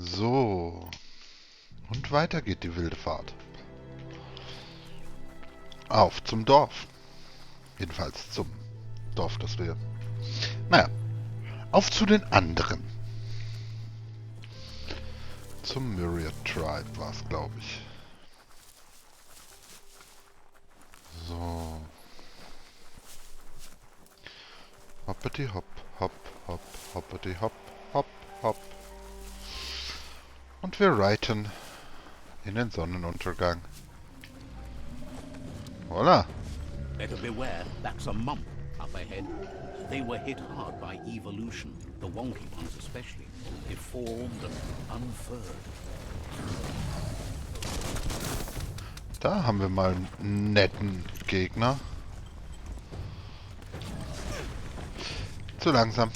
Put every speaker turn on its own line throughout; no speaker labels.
So. Und weiter geht die wilde Fahrt. Auf zum Dorf. Jedenfalls zum Dorf, das wir... Naja. Auf zu den anderen. Zum Myriad Tribe war es, glaube ich. So. Hoppity hopp, hopp, hopp, hoppity hopp, hopp, hopp. Und wir reiten in den Sonnenuntergang. Voila.
Better beware, that's a mump up ahead. They were hit hard by evolution, the wonky ones especially, deformed and unfurred.
Da haben wir mal einen netten Gegner. Zu langsam.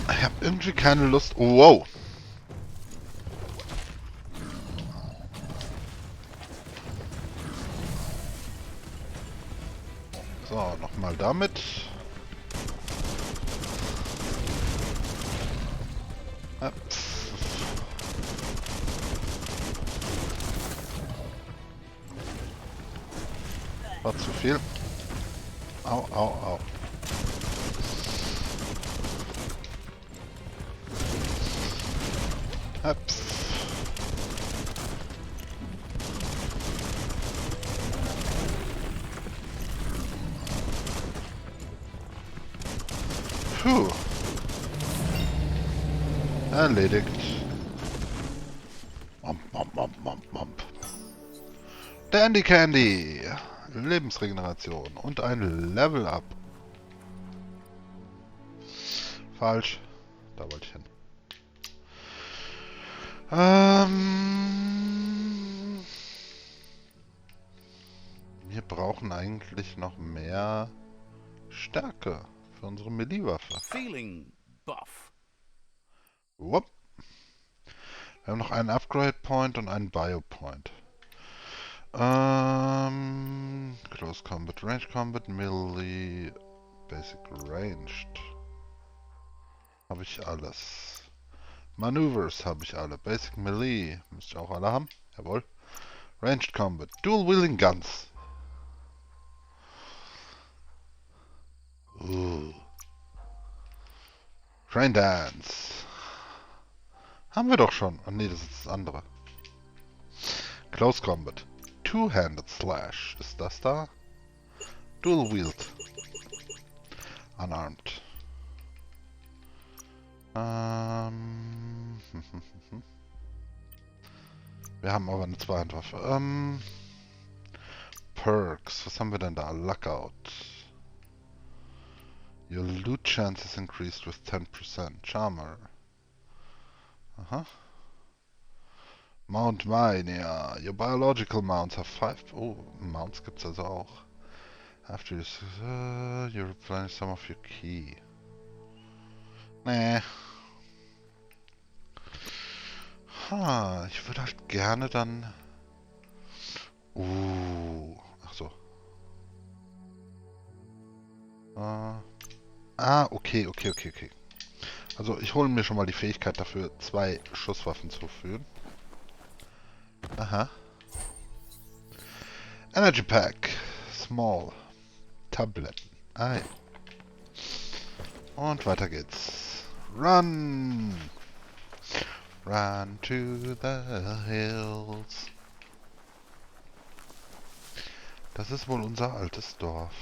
Ich habe irgendwie keine Lust. Oh, wow. So, nochmal damit. War zu viel. Au, au, au. Ups. Puh. Erledigt. Momp, momp, momp, momp, momp. Dandy Candy. Lebensregeneration und ein Level Up. Falsch. Da wollte ich hin. Wir brauchen eigentlich noch mehr Stärke für unsere Melee-Waffe.
Feeling buff.
Wupp. Wir haben noch einen Upgrade Point und einen Bio Point. Close Combat, Range Combat, Melee, Basic Ranged. Habe ich alles. Maneuvers habe ich alle. Basic Melee müsste ich auch alle haben. Jawohl. Ranged Combat, Dual Wielding Guns. Train Dance. Haben wir doch schon. Oh nee, das ist das andere. Close Combat. Two-Handed Slash. Ist das da? Dual Wield. Unarmed. Wir haben aber eine Zweihandwaffe. Perks. Was haben wir denn da? Lockout. Your loot chances increased with 10%. Charmer. Aha. Mount Mine, ja. Your biological mounts have 5... Oh, Mounts gibt's also auch. After you replenish some of your key. Nee. Ha, ich würde halt gerne dann... Ach so. Okay. Also ich hole mir schon mal die Fähigkeit dafür, 2 Schusswaffen zu führen. Aha. Energy Pack. Small. Tabletten. Ja. Und weiter geht's. Run! Run to the hills. Das ist wohl unser altes Dorf.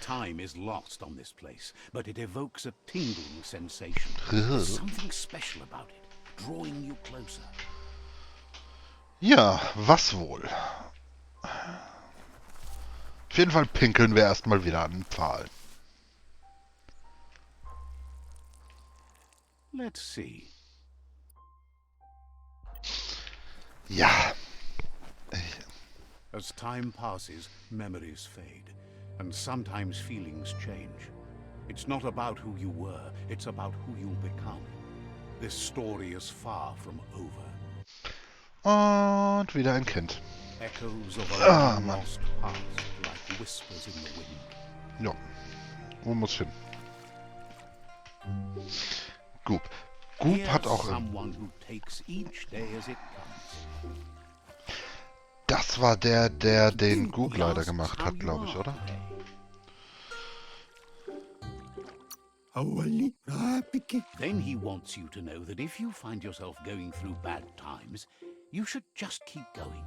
Time is lost on this place, but it evokes a tingling sensation. There's something special about it, drawing you closer.
Ja, was wohl? Auf jeden Fall pinkeln wir erstmal wieder an den Pfahl.
Let's see.
Ja.
As time passes, memories fade, and sometimes feelings change. It's not about who you were, it's about who you'll become. This story is far from over.
Und wieder ein Kind.
Echoes of a
Ah,
long
Mann.
lost past, like whispers in the wind.
Ja. Wo muss hin? Goop. Goop
Here's
hat auch...
someone who takes each day as it comes.
Das war der den Goop
He
leider
asks
gemacht
how
hat,
you
glaube ich,
are
oder?
today. Then he wants you to know that if you find yourself going through bad times, you should just keep going.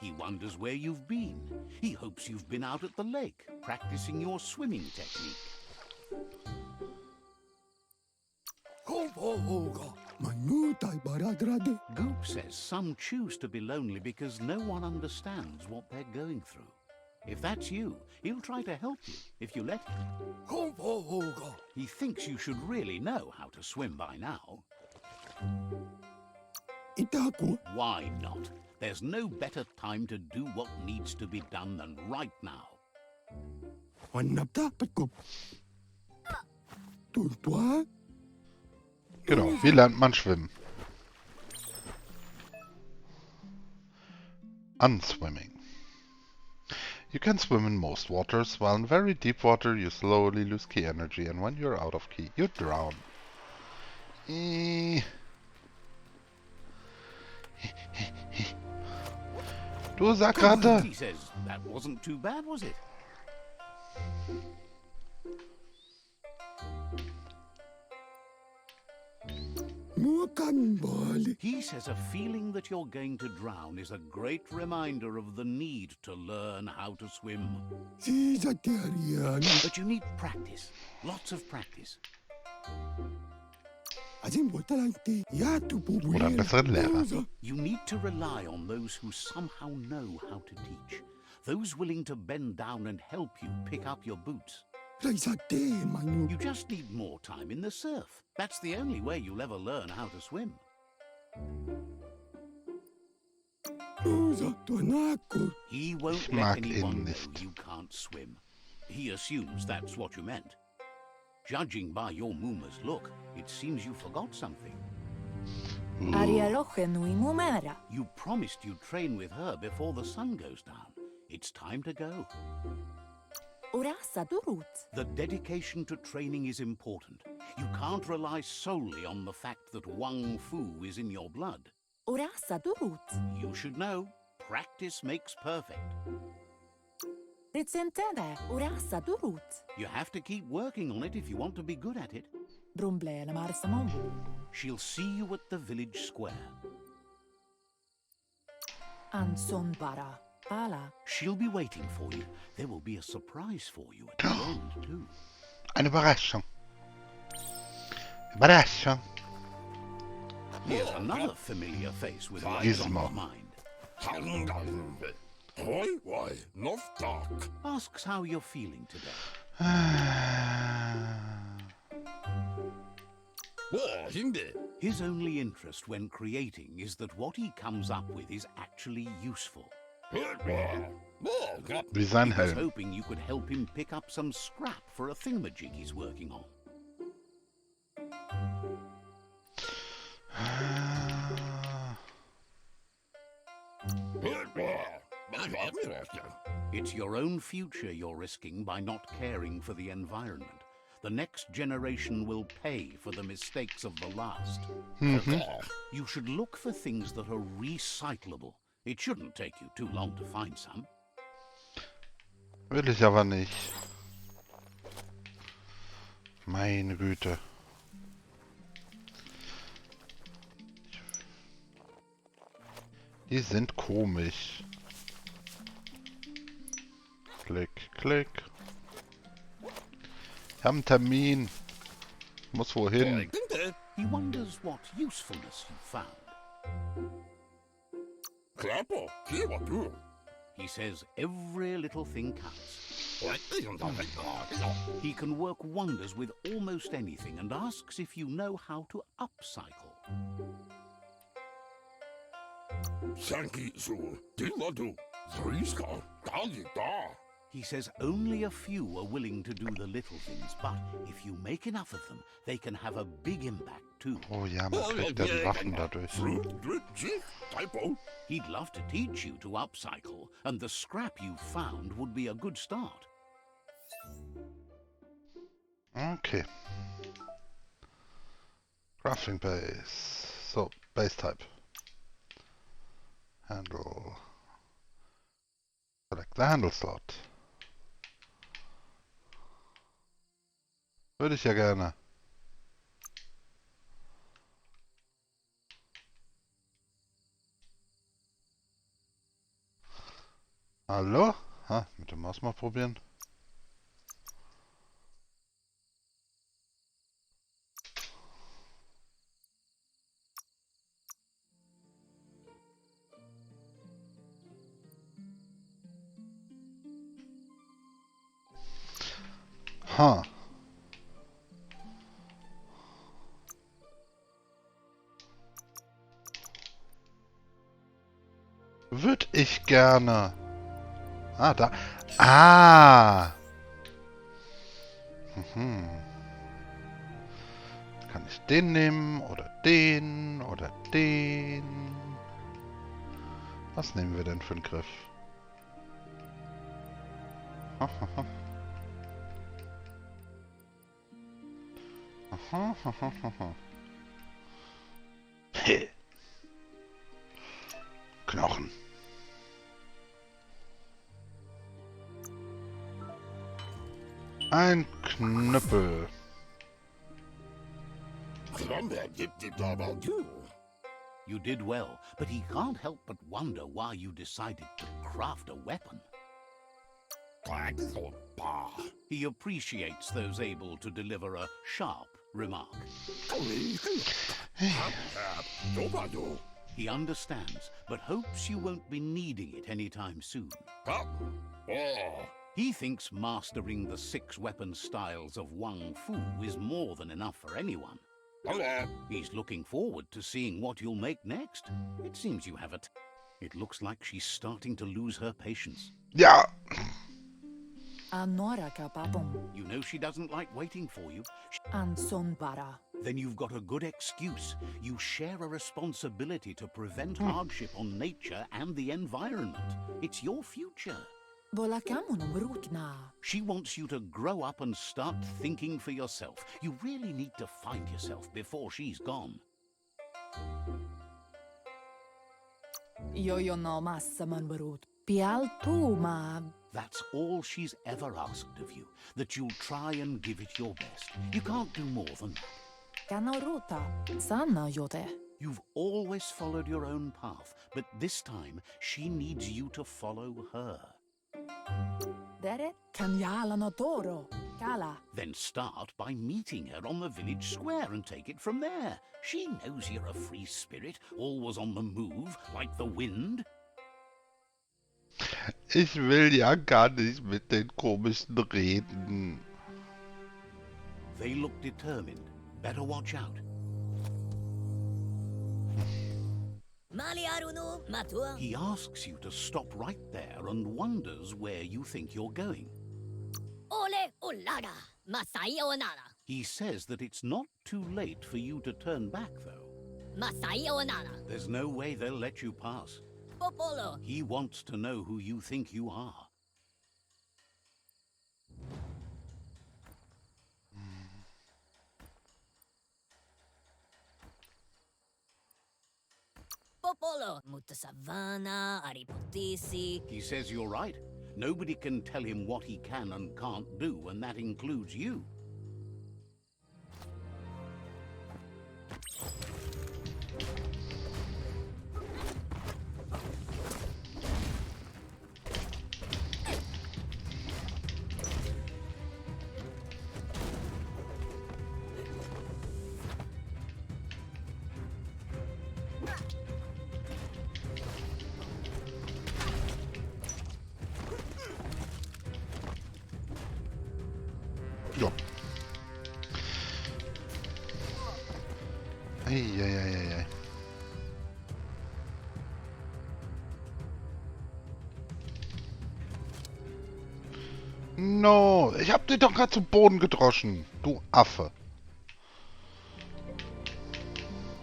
He wonders where you've been. He hopes you've been out at the lake, practicing your swimming technique. Goop says some choose to be lonely because no one understands what they're going through. If that's you, he'll try to help you if you let him. He thinks you should really know how to swim by now. Why not? There's no better time to do what needs to be done than right now.
Genau, wie lernt man schwimmen? Unswimming. You can swim in most waters, while in very deep water you slowly lose key energy, and when you're out of key, you drown. Du Sackratte!
He says that wasn't too bad, was it? He says a feeling that you're going to drown is a great reminder of the need to learn how to swim. But you need practice, lots of practice.
Oder einen besseren Lehrer.
You need to rely on those who somehow know how to teach. Those willing to bend down and help you pick up your boots. You just need more time in the surf. That's the only way you'll ever learn how to swim. He won't let anyone know you can't swim. He assumes that's what you meant. Judging by your Muma's look, it seems you forgot something. You promised you'd train with her before the sun goes down. It's time to go. The dedication to training is important. You can't rely solely on the fact that Wang Fu is in your blood. You should know, practice makes perfect. You have to keep working on it if you want to be good at it. She'll see you at the village square. She'll be waiting for you. There will be a surprise for you at the end, too.
Eine Überraschung. Überraschung.
Here's another familiar face with lights on his mind. Asks how you're feeling today. His only interest when creating is that what he comes up with is actually useful.
Wie sein
He was
Helm.
hoping you could help him pick up some scrap for a thingamajig he's working on. It's your own future you're risking by not caring for the environment. The next generation will pay for the mistakes of the last. You should look for things that are recyclable. It shouldn't take you too long to find some.
Will ich aber nicht. Meine Güte. Die sind komisch. Klick, klick. Ich habe einen Termin. Muss wohin.
He wonders what usefulness you found. He says every little thing counts. He can work wonders with almost anything and asks if you know how to upcycle. He says only a few are willing to do the little things, but if you make enough of them, they can have a big impact too.
Oh ja, man kriegt ja die Waffen dadurch.
He'd love to teach you to upcycle, and the scrap you found would be a good start.
Okay. Crafting base. So, base type. Handle. Select the handle slot. Würde ich ja gerne. Hallo? Ha, mit der Maus mal probieren. Ha. Würde ich gerne. Ah, da. Ah! Mhm. Kann ich den nehmen oder den oder den? Was nehmen wir denn für einen Griff? Hey. Knochen. Ein Knüppel.
You did well, but he can't help but wonder why you decided to craft a weapon. He appreciates those able to deliver a sharp remark. He understands, but hopes you won't be needing it anytime soon. He thinks mastering the 6 weapon styles of Wang Fu is more than enough for anyone. He's looking forward to seeing what you'll make next. It seems you have it. It looks like she's starting to lose her patience.
Ja.
You know she doesn't like waiting for you. Then you've got a good excuse. You share a responsibility to prevent hardship on nature and the environment. It's your future. She wants you to grow up and start thinking for yourself. You really need to find yourself before she's gone. That's all she's ever asked of you, that you'll try and give it your best. You can't do more than that. You've always followed your own path, but this time she needs you to follow her. Then start by meeting her on the village square and take it from there. She knows you're a free spirit, always on the move, like the wind.
Ich will ja gar nicht mit den Komischen reden.
They look determined. Better watch out. He asks you to stop right there and wonders where you think you're going. He says that it's not too late for you to turn back, though. There's no way they'll let you pass. He wants to know who you think you are. He says you're right. Nobody can tell him what he can and can't do, and that includes you.
Ja. Eieieiei. No, ich hab dich doch gerade zu Boden gedroschen, du Affe.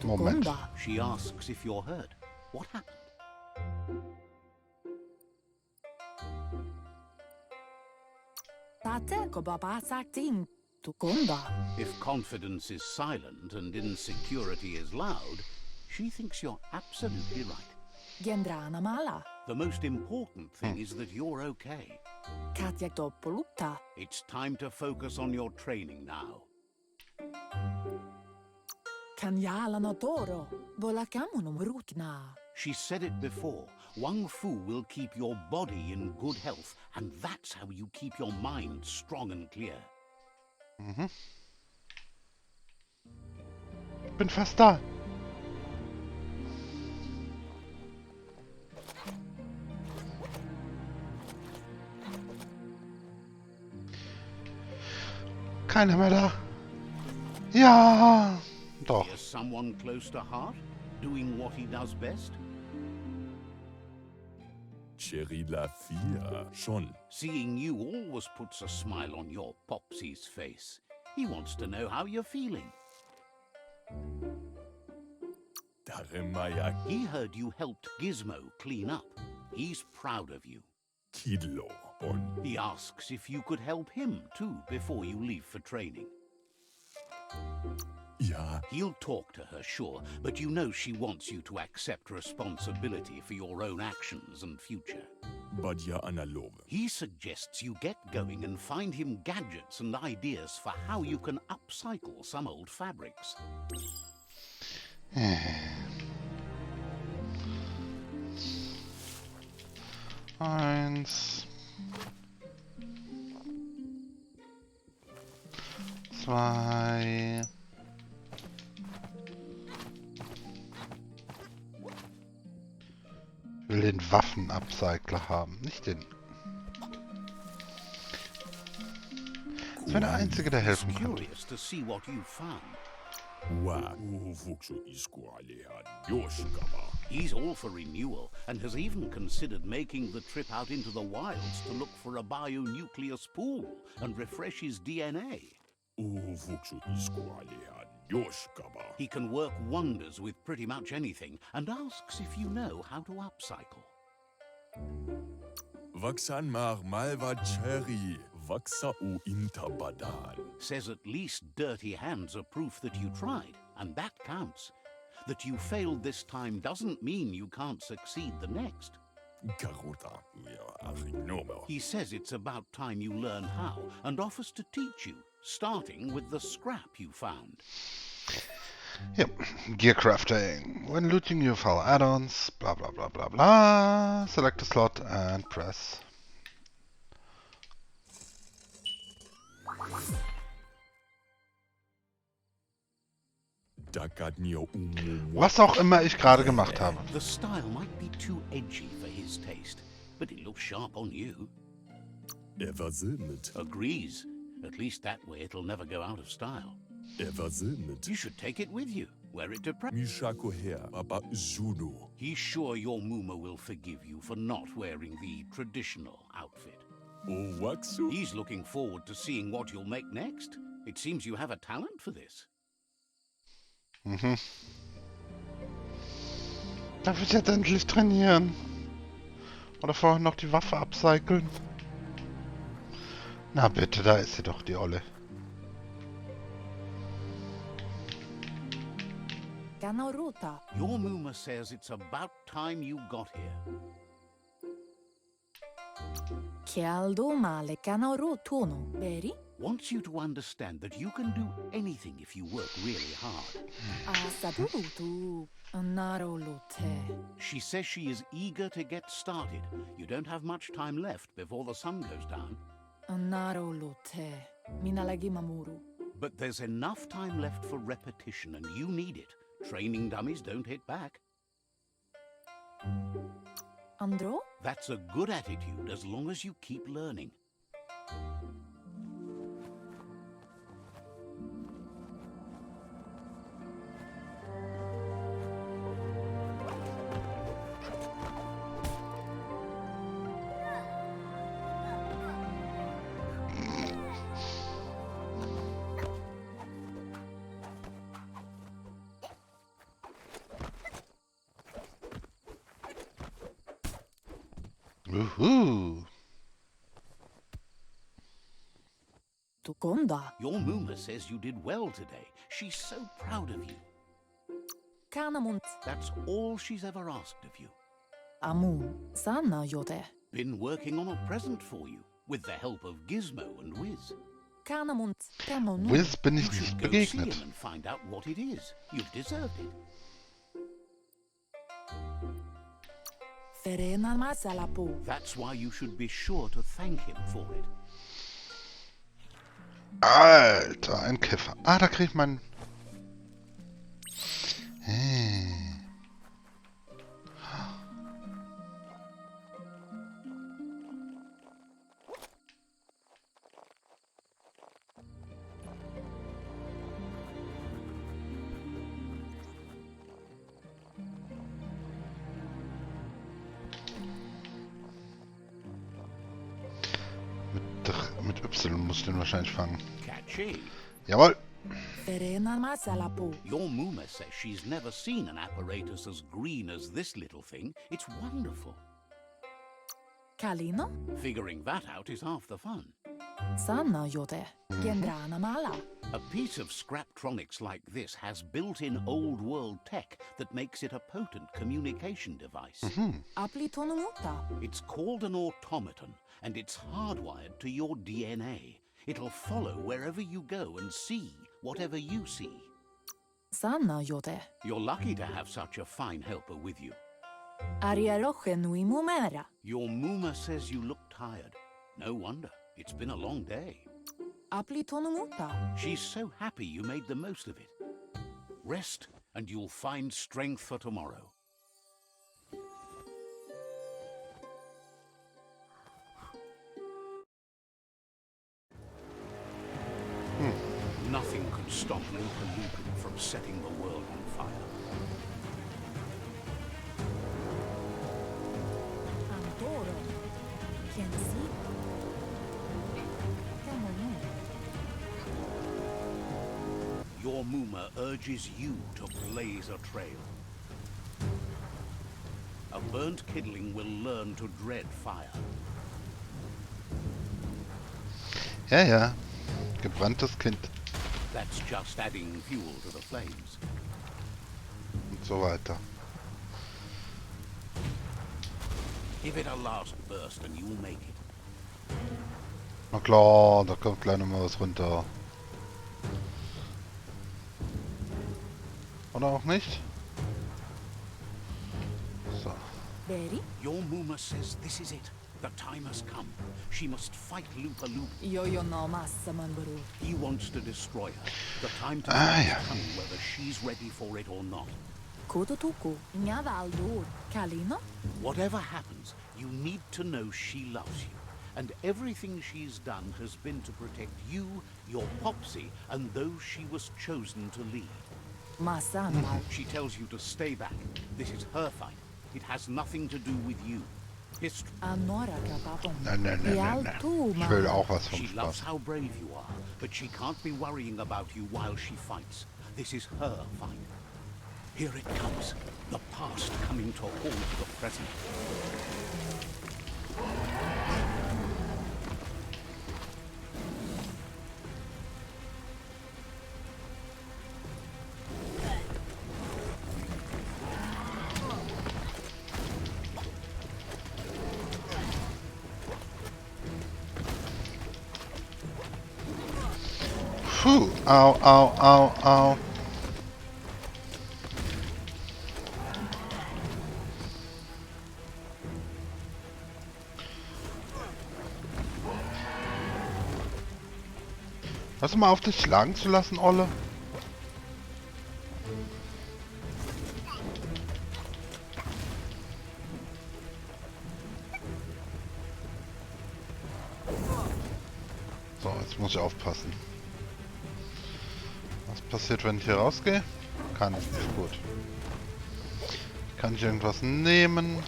Moment.
She asks if you're hurt. What happened? If confidence is silent and insecurity is loud, she thinks you're absolutely right. The most important thing is that you're okay. It's time to focus on your training now. She said it before. Wang Fu will keep your body in good health, and that's how you keep your mind strong and clear.
Bin fast da. Keiner mehr da. Ja, doch.
Is someone close to heart, doing what he does best?
Cherry la fia, schon.
Seeing you always puts a smile on your Popsy's face. He wants to know how you're feeling. He heard you helped Gizmo clean up. He's proud of you.
Kidlo on.
He asks if you could help him too before you leave for training.
Ja.
He'll talk to her, sure, but you know she wants you to accept responsibility for your own actions and future.
But ja analog.
He suggests you get going and find him gadgets and ideas for how you can upcycle some old fabrics.
Eins. Zwei. Ich will den Waffenupcycler haben, nicht den. Das wäre der Einzige, der helfen könnte.
Curious to see what you found. He's all for renewal and has even considered making the trip out into the wilds to look for a bionuclear spool and refresh his DNA. He can work wonders with pretty much anything and asks if you know how to upcycle.
Vaksan mar malva cherry, vaksa u intabadan.
Says at least dirty hands are proof that you tried, and that counts. That you failed this time doesn't mean you can't succeed the next. He says it's about time you learn how and offers to teach you, starting with the scrap you found.
Yep, gear crafting. When looting UFL add-ons, blah blah blah blah blah. Select a slot and press. Was auch immer ich gerade gemacht habe.
The style might be too edgy for his taste, but it looks sharp on you. Agrees. At least that way it'll never go out of style. You should take it with you. Wear it to practice. He's sure your Muma will forgive you for not wearing the traditional outfit. He's looking forward to seeing what you'll make next. It seems you have a talent for this.
Darf ich jetzt endlich trainieren? Oder vorher noch die Waffe upcyclen? Na bitte, da ist sie doch, die Olle.
Your Muma says it's about time you got here. Wants you to understand that you can do anything if you work really hard. She says she is eager to get started. You don't have much time left before the sun goes down. But there's enough time left for repetition, and you need it. Training dummies don't hit back.
Andro?
That's a good attitude as long as you keep learning.
Uhu.
Tukonda.
Your Muma says you did well today. She's so proud of you.
Kanamunt.
That's all she's ever asked of you.
Amun. Sana yote.
Been working on a present for you, with the help of Gizmo and Wiz.
Kanamunt. Kamonu.
Wiz bin
You
ich nicht
should go see
begegnet.
him and find out what it is. You've deserved it.
Ferena masalapu.
That's why you should be sure to thank him for it.
Alter, ein Kiffer. Ah, da kriegt man... Hey. Mit Y muss ich den wahrscheinlich fangen.
Catchy.
Jawohl.
Ferena masalapu.
Your Muma says she's never seen an apparatus as green as this little thing. It's wonderful.
Kalino.
Figuring that out is half the fun.
Sana yote. Gendrana mala.
A piece of Scraptronics like this has built-in old-world tech that makes it a potent communication device.
Aplitonumuta.
It's called an automaton, and it's hardwired to your DNA. It'll follow wherever you go and see whatever you see.
Sana yote.
You're lucky to have such a fine helper with you.
Ariaroche nui mumera.
Your Muma says you look tired. No wonder. It's been a long day.
Aplitonumuta.
She's so happy you made the most of it. Rest, and you'll find strength for tomorrow. Nothing could stop LUPA-LUPIN from setting the world on fire.
Antoro. Kensi. Kamonu.
Your Muma urges you to blaze a trail. A burnt kidling will learn to dread fire.
Ja, ja. Gebranntes Kind.
That's just adding fuel to the flames.
Und so weiter.
Give it a last burst and you'll make it.
Na klar, da kommt gleich nochmal was runter. Oder auch nicht? So.
Beri.
Your Muma says this is it. The time has come. She must fight LUPA-LUPIN.
Yo no massa manbaru.
He wants to destroy her. The time to
Ah,
is
ja.
coming whether she's ready for it or not.
Kototuku. Nyavaldur. Kalino.
Whatever happens, you need to know she loves you. And everything she's done has been to protect you, your Popsy, and those she was chosen to lead.
Masana.
She tells you to stay back. This is her fight. It has nothing to do with you. History.
Anora kapapon.
Nein, nein, nein, nein, nein. Ich will auch was vom
She loves
Spaß.
how brave you are, but she can't be worrying about you while she fights. This is her fight. Here it comes. The past coming to haunt the present.
Puh, au, au, au, au. Hörst du mal auf, dich schlagen zu lassen, Olle? So, jetzt muss ich aufpassen. Was passiert, wenn ich hier rausgehe? Kann ich nicht. Gut. Kann ich irgendwas nehmen?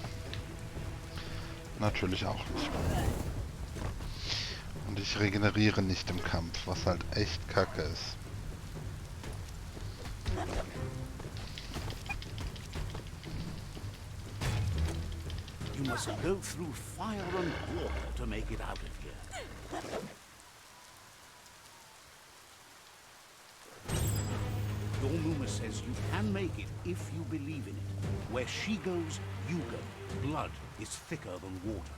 Natürlich auch nicht. Und ich regeneriere nicht im Kampf, was halt echt kacke ist.
You must go through fire and water to make it out of here. Your Muma says you can make it if you believe in it. Where she goes, you go. Blood is thicker than water.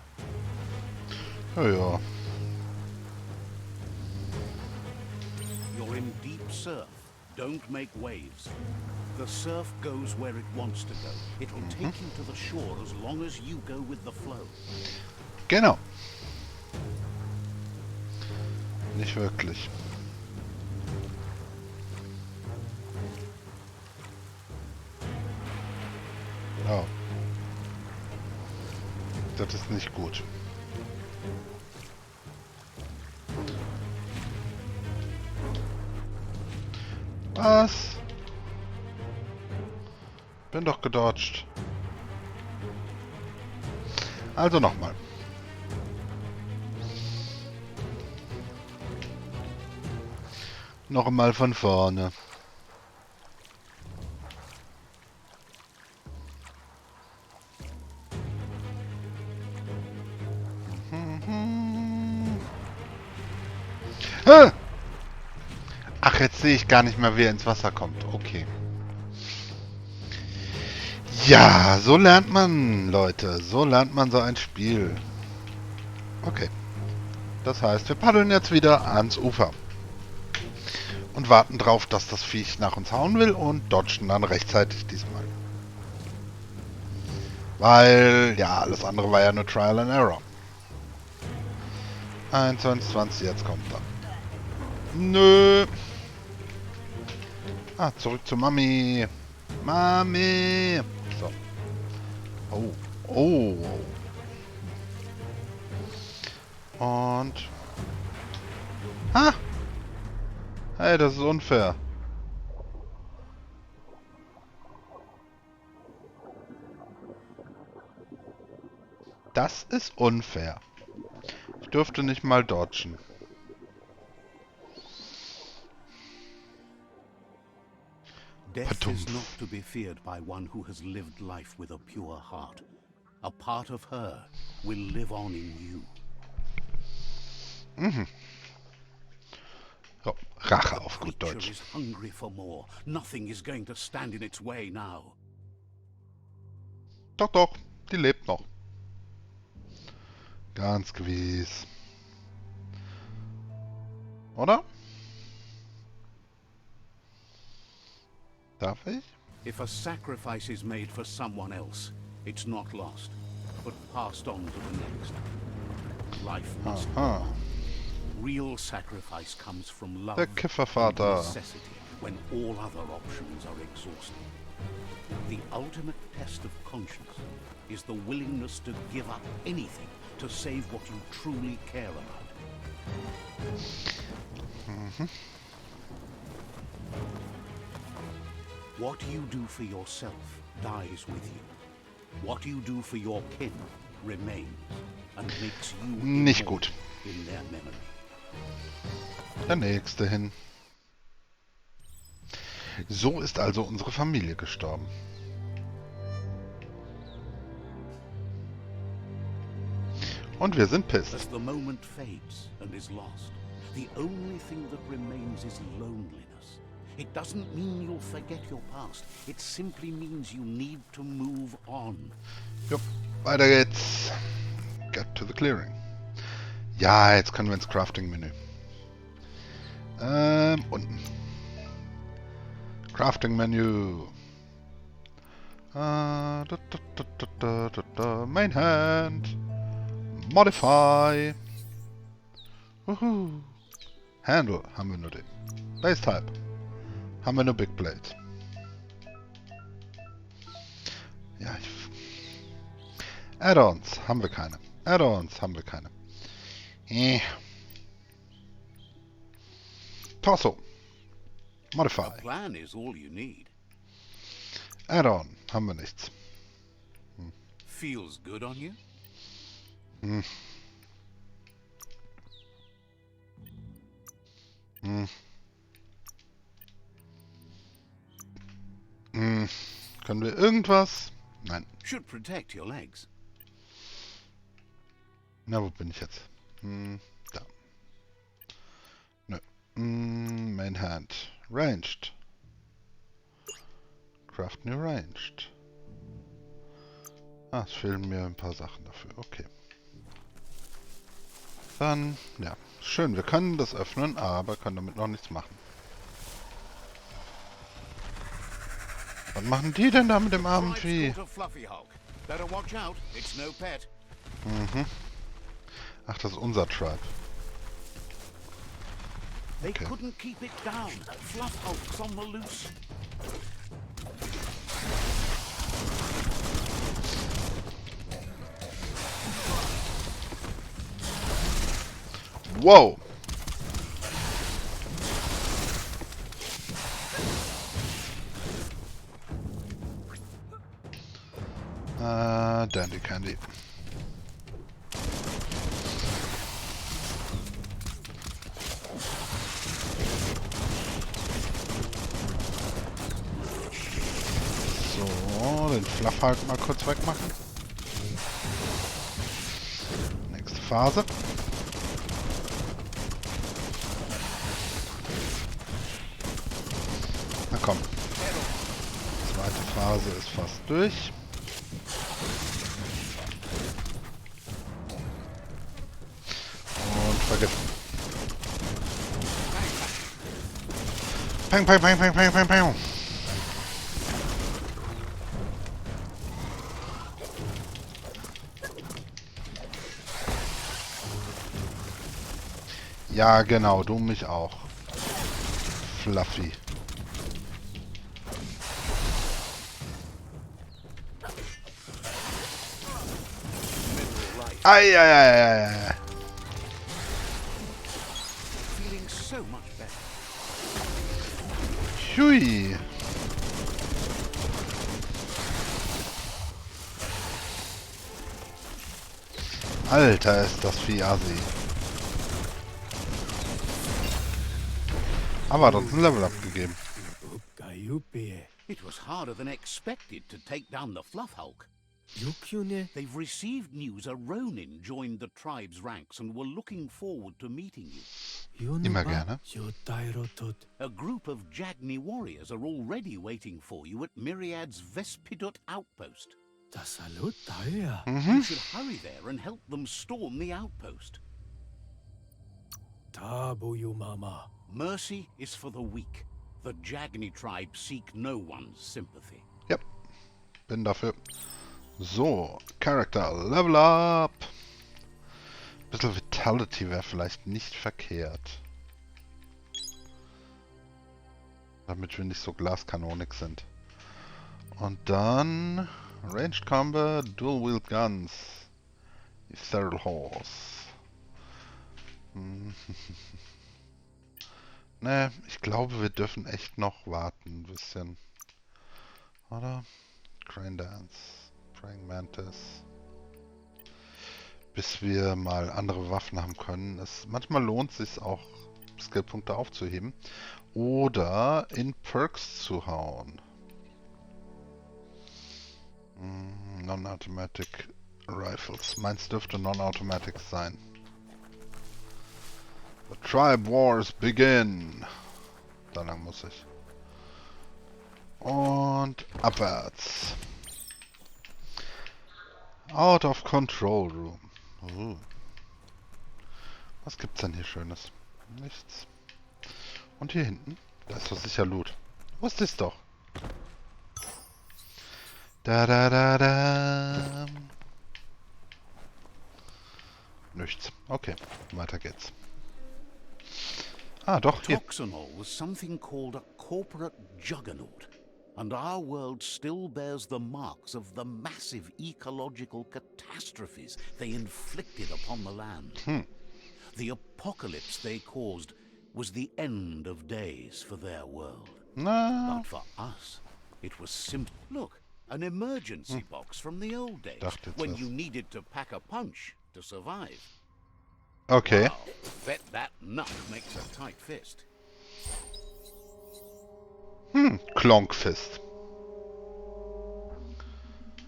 Ja, ja.
You're in deep surf. Don't make waves. The surf goes where it wants to go. It'll take you to the shore as long as you go with the flow.
Genau. Nicht wirklich. Oh. Das ist nicht gut. Was? Bin doch gedodged. Also nochmal. Noch einmal von vorne. Ach, jetzt sehe ich gar nicht mehr, wer ins Wasser kommt. Okay. Ja, so lernt man, Leute. So lernt man so ein Spiel. Okay. Das heißt, wir paddeln jetzt wieder ans Ufer. Und warten drauf, dass das Viech nach uns hauen will und dodgen dann rechtzeitig diesmal. Weil, ja, alles andere war ja nur Trial and Error. 21, jetzt kommt er. Nö. Ah, zurück zu Mami. Mami. So. Oh. Oh. Und... Ha! Hey, das ist unfair. Das ist unfair. Ich dürfte nicht mal dodgen.
Death is not to be feared by one who has lived life with a pure heart. A part of her will live on in you.
Mhm. So, Rache auf gut Deutsch.
Is hungry for more. Nothing is going to stand in its way now.
Doch, doch, die lebt noch. Ganz gewiss. Oder? Darf ich?
If a sacrifice is made for someone else, it's not lost, but passed on to the next. Life must go
Aha.
on. Real sacrifice comes from love
Der
and
Kiffervater.
necessity when all other options are exhausted. The ultimate test of conscience is the willingness to give up anything to save what you truly care about. What you do for yourself dies with you. What you do for your kin remains and makes you
Nicht
immortal
gut.
in their memory.
Der nächste hin. So ist also unsere Familie gestorben. Und wir sind pissed.
As the moment fades and is lost, the only thing that remains is loneliness. It doesn't mean you'll forget your past. It simply means you need to move on.
Jo, weiter geht's. Get to the clearing. Ja, jetzt können wir ins Crafting-Menü. Unten. Crafting-Menü. Main Hand. Modify. Handle haben wir nur den. Base Type. Haben wir nur Big Blade. Ja, Add-ons haben wir keine. Add-ons haben wir keine. Torso. Modify.
A plan is all you need.
Add-on haben wir nichts.
Feels good on you?
Hm. Hm. Hm. Können wir irgendwas? Nein.
Should protect your legs.
Na, wo bin ich jetzt? Da. Nö. Main Hand. Ranged. Craft New Ranged. Ah, es fehlen mir ein paar Sachen dafür. Okay. Dann, ja. Schön, wir können das öffnen, aber können damit noch nichts machen. Was machen die denn da mit dem armen Vieh? Mhm. Ach, das ist unser Tribe. Okay. Wow! Dandy Candy. So, den Fluff halt mal kurz wegmachen. Nächste Phase. Na komm. Zweite Phase ist fast durch. Und vergiften. Peng, peng, peng, peng, peng, peng, peng. Ja, genau, du mich auch. Fluffy. Eieieiei. Hui. Alter, ist das Vieh assi. Aber hat uns ein Level abgegeben.
It was harder than expected to take down the Fluff Hulk. They've received news a Ronin joined the tribe's ranks and were looking forward to meeting you.
Immer gerne.
A group of Jagni warriors are already waiting for you at Myriad's Vespidut outpost. You should hurry there and help them storm the outpost. Mercy is for the weak. The Jagni tribe seek no one's sympathy.
Ja, bin dafür. So, Character Level Up. Bisschen Vitality wäre vielleicht nicht verkehrt. Damit wir nicht so glaskanonig sind. Und dann Ranged Combat, Dual Wield Guns, Ethereal Horse. Ne, ich glaube, wir dürfen echt noch warten ein bisschen. Oder? Crane Dance, Praying Mantis. Bis wir mal andere Waffen haben können. Manchmal lohnt es sich auch, Skillpunkte aufzuheben. Oder in Perks zu hauen. Non-Automatic Rifles. Meins dürfte Non-Automatic sein. The Tribe Wars begin. Da lang muss ich. Und abwärts. Out of Control Room. Was gibt's denn hier Schönes? Nichts. Und hier hinten? Da ist doch sicher Loot. Wusste ich's doch. Da da da da. Nichts. Okay, weiter geht's. Ah, doch, hier.
Toxanol was something called a corporate juggernaut, and our world still bears the marks of the massive ecological catastrophes they inflicted upon the land. The apocalypse they caused was the end of days for their world.
Na,
But for us, it was simple. Look, an emergency box from the old days,
Dachte jetzt
when
was.
you needed to pack a punch to survive.
okay.
Wow, bet that nut makes a tight fist.
Klonkfist.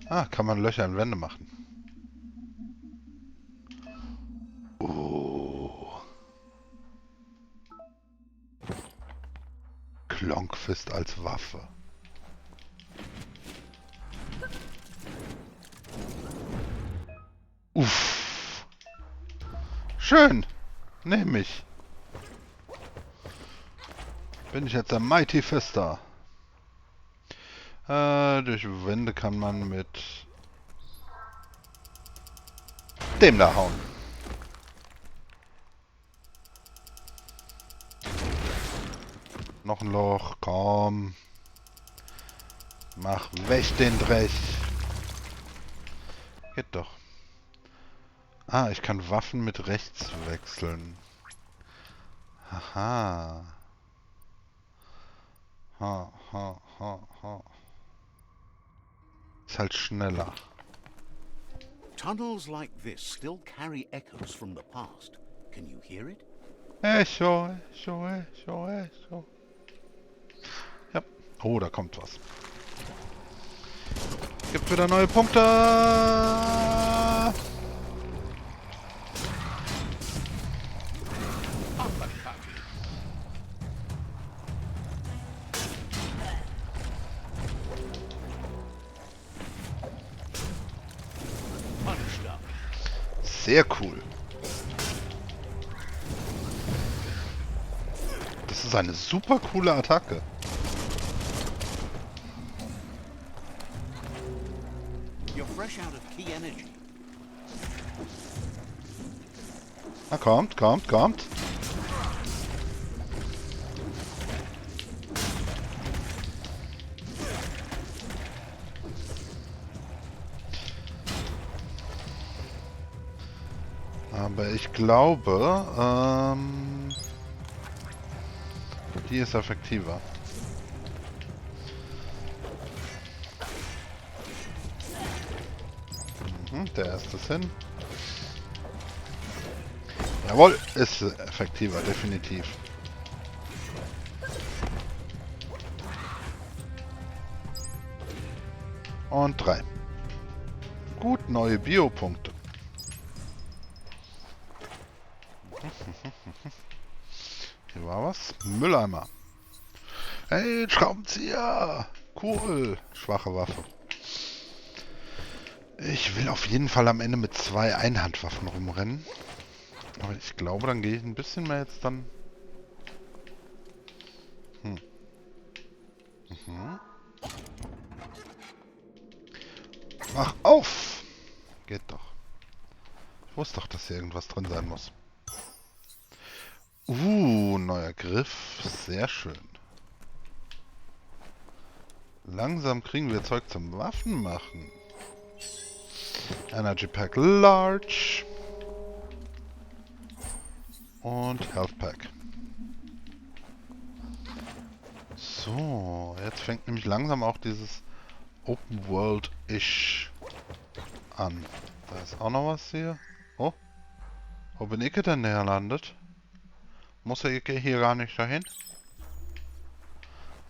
Ah, kann man Löcher in Wände machen. Longfist als Waffe. Uff. Schön. Nehm ich. Bin ich jetzt der Mighty Fister. Durch Wände kann man mit dem da hauen. Noch ein Loch, komm. Mach weg den Dreck. Geht doch. Ah, ich kann Waffen mit rechts wechseln. Haha. Ha, ha, ha, ha. Ist halt schneller.
Tunnels like this still carry echoes from the past. Can you hear it?
Echo, Echo, Echo, Echo. Ja. Oh, da kommt was. Gibt wieder neue Punkte. Sehr cool. Das ist eine super coole Attacke.
You're fresh out of key energy.
Na, kommt, kommt, kommt. Aber ich glaube, die ist effektiver. Der erste ist hin. Jawohl, ist effektiver, definitiv. Und 3. Gut, neue Biopunkte. Hier war was. Mülleimer. Hey, Schraubenzieher! Cool. Schwache Waffe. Ich will auf jeden Fall am Ende mit 2 Einhandwaffen rumrennen. Aber ich glaube, dann gehe ich ein bisschen mehr jetzt dann... Mach auf! Geht doch. Ich wusste doch, dass hier irgendwas drin sein muss. Neuer Griff. Sehr schön. Langsam kriegen wir Zeug zum Waffen machen. Energy Pack Large. Und Health Pack. So, jetzt fängt nämlich langsam auch dieses Open World-ish an. Da ist auch noch was hier. Oh. Wo bin ich denn näher landet? Muss ich hier gar nicht dahin?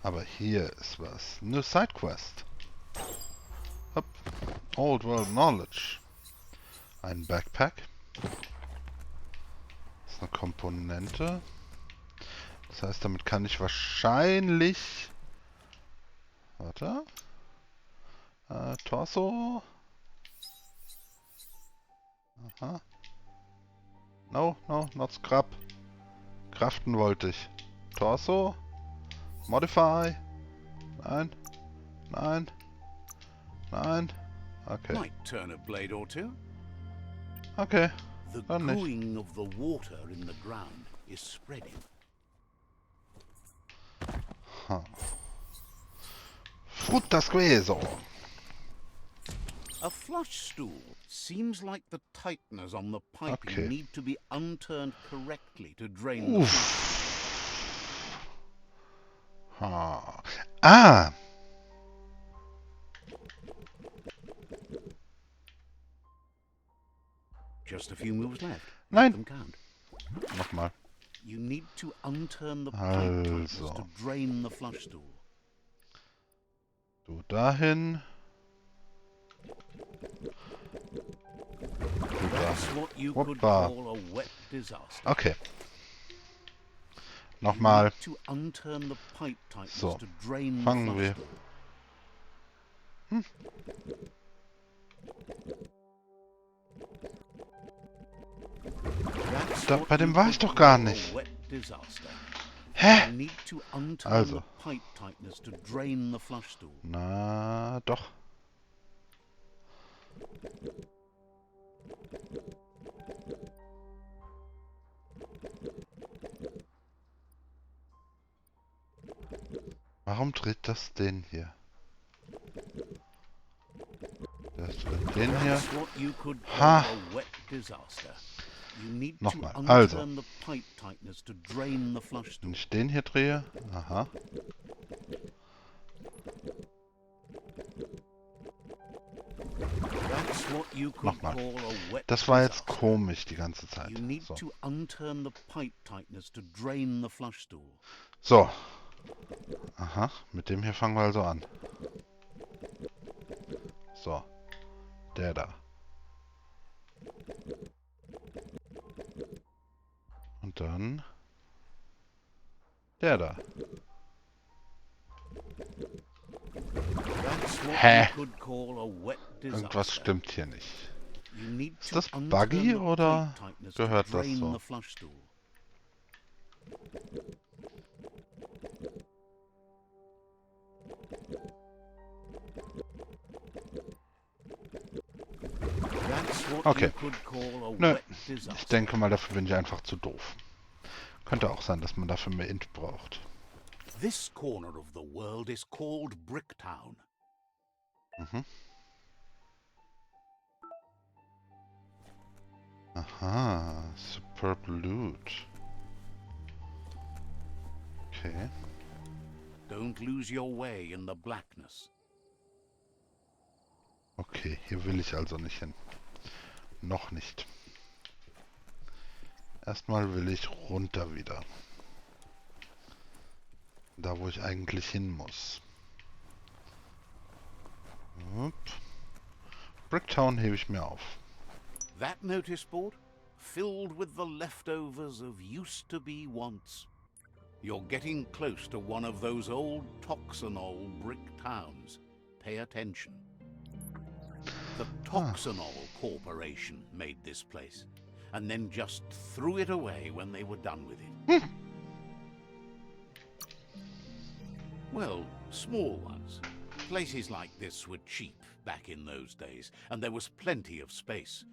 Aber hier ist was. Eine Sidequest. Hopp. Old World Knowledge. Ein Backpack. Das ist eine Komponente. Das heißt, damit kann ich wahrscheinlich... Warte. Torso. Aha. No, not Scrap. Craften wollte ich. Torso. Modify. Nein. Nein. Nein. Okay.
Might turn a blade or two.
Okay.
The
Dann nicht.
cooling of the water in the ground is spreading.
Ha. Frutta queso.
A flush stool seems like the tighteners on the piping
Okay.
need to be unturned correctly to drain the flush.
Ha. Ah!
Just a few moves left.
Nein.
Let them count.
Nochmal.
You need to unturn the pipe tighteners
Also.
to drain the flush stool.
Du dahin. Du
That's
dahin.
what you could
Hoppa.
call a wet disaster.
Okay. Nochmal.
To unturn the pipe tightness
So,
to drain the
fangen wir.
flush-stool. That's
Da,
what
bei dem
you
war ich
could
doch gar
call a
nicht.
wet disaster.
Hä?
You need to unturn
Also.
the pipe tightness to drain the flush-stool.
Na, doch. Warum dreht das den hier? Das dreht den hier.
That's what you could call
Ha.
a wet disaster. You need to
Nochmal.
unturn
Also.
the pipe tightness to drain the flush-stool.
Wenn ich den hier drehe. Aha.
That's what you could
Nochmal.
call a wet
Das war jetzt
disaster.
komisch die ganze Zeit.
You need
So.
to unturn the pipe tightness to drain the flush-stool.
So. Aha. Mit dem hier fangen wir also an. So. Der da. Und dann der da.
That's what
Hä?
you could call a wet
Irgendwas
disaster.
stimmt hier nicht.
You need
Ist
to
das
unturn
buggy
the
oder
pipe tightness to
gehört das
drain
so?
the flush-stool. That's what
Okay.
you could call a
Nö.
wet
Ich
disaster.
denke mal, dafür bin ich einfach zu doof. Könnte auch sein, dass man dafür mehr Int braucht.
This corner of the world is called Bricktown.
Mhm. Aha, superb loot. Okay.
Don't lose your way in the blackness.
Okay, hier will ich also nicht hin. Noch nicht. Erstmal will ich runter wieder. Da, wo ich eigentlich hin muss. Upp. Bricktown hebe ich mir auf.
That notice board? Filled with the leftovers of used-to-be wants. You're getting close to one of those old Toxanol brick towns. Pay attention. The Toxanol Corporation made this place, and then just threw it away when they were done with it. Well, small ones. Places like this were cheap back in those days, and there was plenty of space.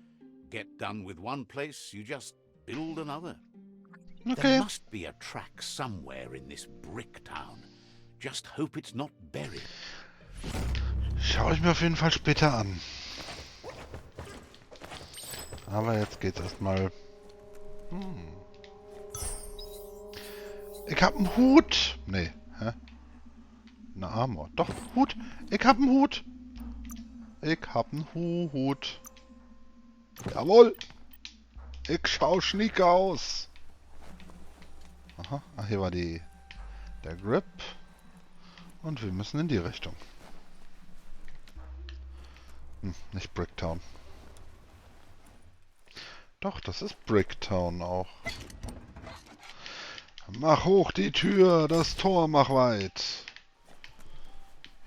Get done with one place, you just build another.
Okay.
There must be a track somewhere in this brick town. Just hope it's not buried.
Schaue ich mir auf jeden Fall später an. Aber jetzt geht's erstmal. Ich hab einen Hut. Nee, hä? Eine Armor. Doch, Hut. Ich hab einen Hut. Ich hab einen Hut. Jawohl. Ich schau schniek aus. Aha, ach, hier war der Grip. Und wir müssen in die Richtung. Nicht Bricktown. Doch, das ist Bricktown auch. Mach hoch die Tür, das Tor mach weit.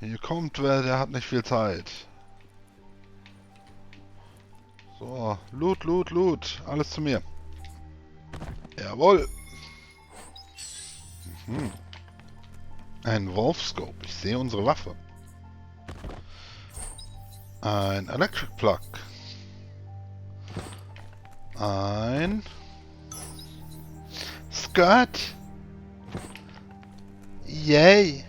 Hier kommt wer, der hat nicht viel Zeit. So, Loot, Loot, Loot. Alles zu mir. Jawohl. Ein Wolfscope. Ich sehe unsere Waffe. Ein Electric Plug. Ein Skirt. Yay.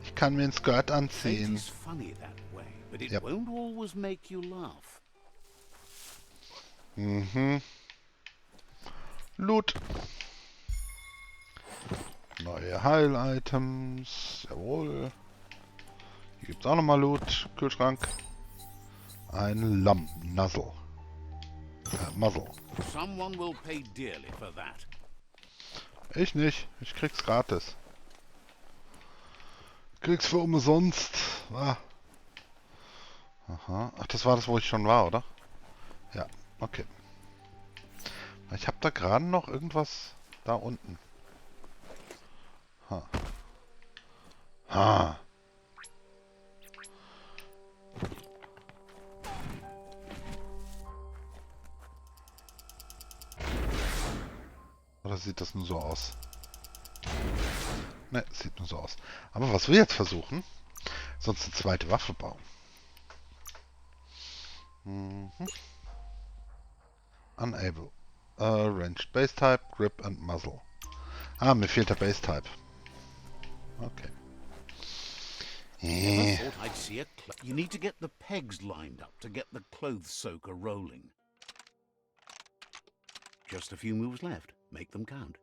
Ich kann mir ein Skirt
Fate
anziehen.
is funny that way, but it
Yep.
won't always make you laugh.
Mhm. Loot. Neue Heil-Items. Jawohl. Hier gibt's auch nochmal Loot. Kühlschrank. Ein Muzzle. Muzzle.
Someone will pay dearly for that.
Ich nicht. Ich krieg's gratis. Krieg's für umsonst. Ah. Aha. Ach, das war das, wo ich schon war, oder? Ja, okay. Ich habe da gerade noch irgendwas da unten. Ha. Ha. Oder sieht das nur so aus? Ne, sieht nur so aus. Aber was wir jetzt versuchen, sonst eine zweite Waffe bauen. Mhm. Unable. Ranged Base Type, Grip and Muzzle. Ah, mir fehlt der Base Type. Okay.
Never thought I'd see a you need to get the pegs lined up to get the clothes soaker rolling. Just a few moves left. Make them count.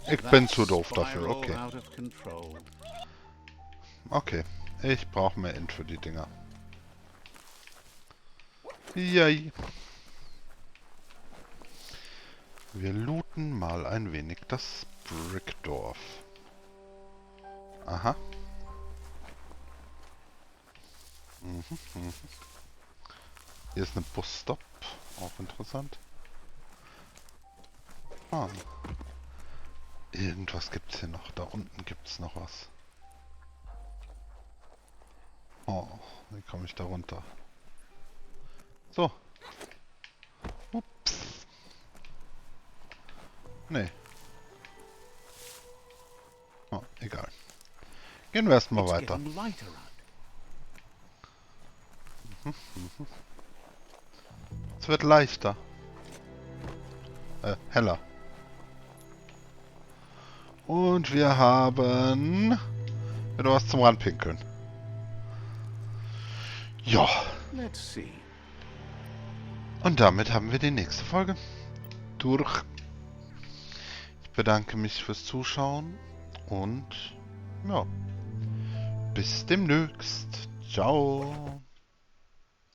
Ich bin zu doof dafür, okay.
Out of control.
Okay. Ich brauche mehr Int für die Dinger. Yay. Wir looten mal ein wenig das Brickdorf. Aha. Hier ist ein Busstop. Auch interessant. Ah. Irgendwas gibt's hier noch. Da unten gibt's noch was. Oh, wie komme ich da runter? So. Ups. Nee. Oh, egal. Gehen wir erstmal weiter. Es wird leichter. Heller. Und wir haben wieder was zum Ranpinkeln. Ja.
Let's see.
Und damit haben wir die nächste Folge durch. Ich bedanke mich fürs Zuschauen und ja, bis demnächst. Ciao.